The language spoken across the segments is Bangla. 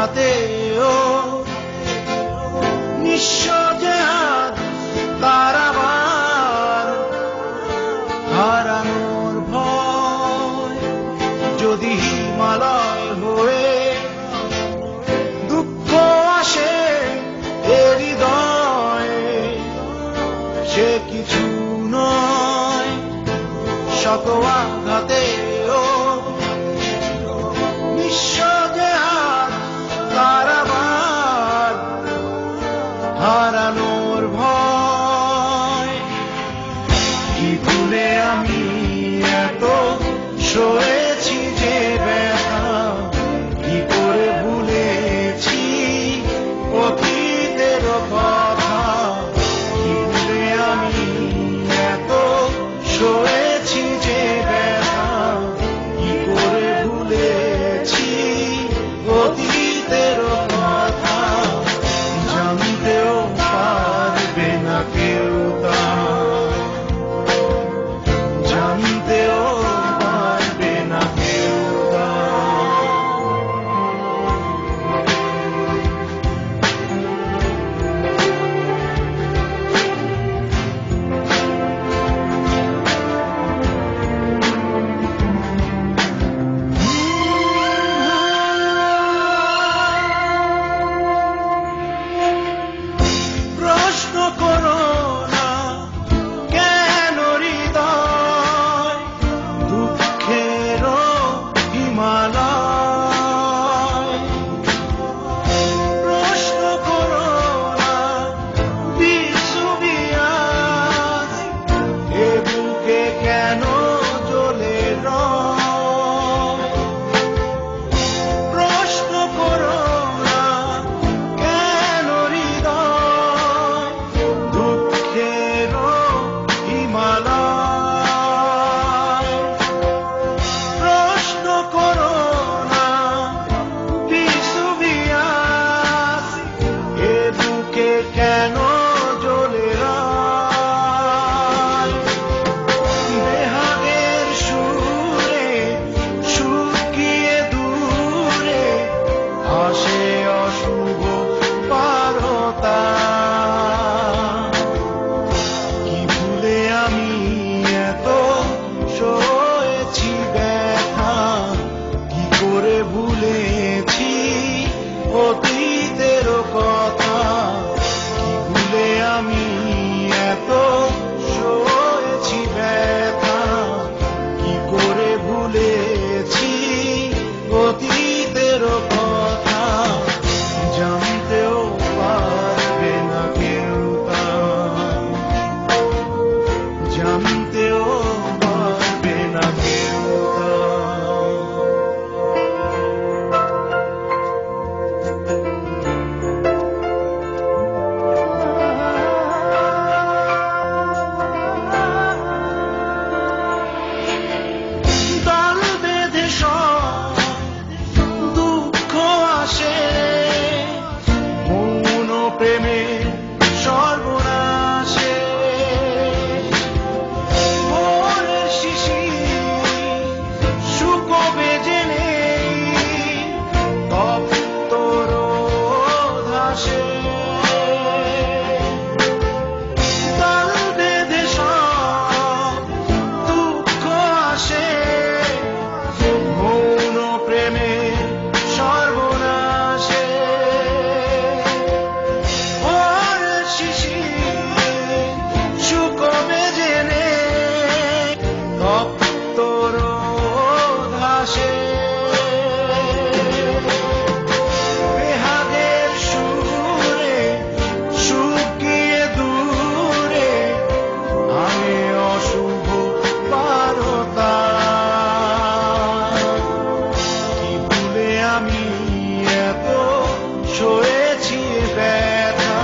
ঘাতেও নিঃস্ব যে হাত তার আবার হারানোর ভয়। যদি হিমালয় হয়ে দুঃখ আসে এ হৃদয়ে, সে কিছু নয় শত আঘাতেও নিঃস্ব যে হাত তার আবার হারানোর ভয়। কি ভুলে আমি এত সয়েছি যে ব্যথা, কি করে ভুলেছি অতীতের কথা। কি ভুলে আমি এত সয়েছি যে ব্যথা, কি করে ভুলেছি অতীতের কথা। জানতেও পারবে না কেউ তা, জানতেও পারবে না কেউ তা। প্রশ্ন করো না কেন হৃদয় দুঃখেরও হিমালয়। প্রশ্ন করো না বিশ্ববিয়াস এ বুকে কেন জ্বলে রয়। প্রশ্ন করো না কেন হৃদয় দুঃখেরও হিমালয়। প্রশ্ন করো না বিশ্ববিয়াস এ বুকে কেন জ্বলে রয়। বেহাগের সুরে শুকিয়ে দূরে আসে অশুভ পারতা। কি ভুলে আমি এত সয়েছি ব্যথা, কি করে ভুলেছি অতীতের কথা। কি ভুলে আমি এত সয়েছি ব্যথা, কি করে ভুলেছি অতীতের কথা। জানতেও পারবে না কেউ তা, জানতেও পারবে না কেউ তা। দল বেঁধে সব দুঃখ আসে, মৌন প্রেমে সর্বনাশে। ভোরের শিশির শুকোবে জেনে তপ্ত রোদ হাসে। দল বেঁধে সব দুঃখ আসে, মৌন প্রেমে সর্বনাশে। ভোরের শিশির শুকোবে জেনে তপ্ত রোদ হাসে। বেহাগের সুরে শুকিয়ে দূরে আমি অশুভ পারতা। কি ভুলে আমি এত সয়েছি ব্যথা,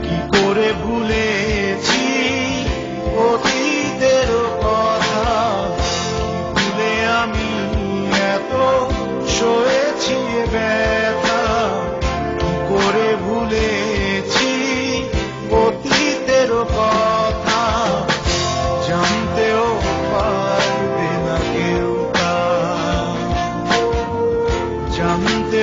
কি করে ভুলেছি অতীতের কথা। কি ভুলে আমি এত সয়েছি ব্যথা, কি করে ভুলেছি অতীতের কথা। জানতেও পারবে না কেউ তা, জানতে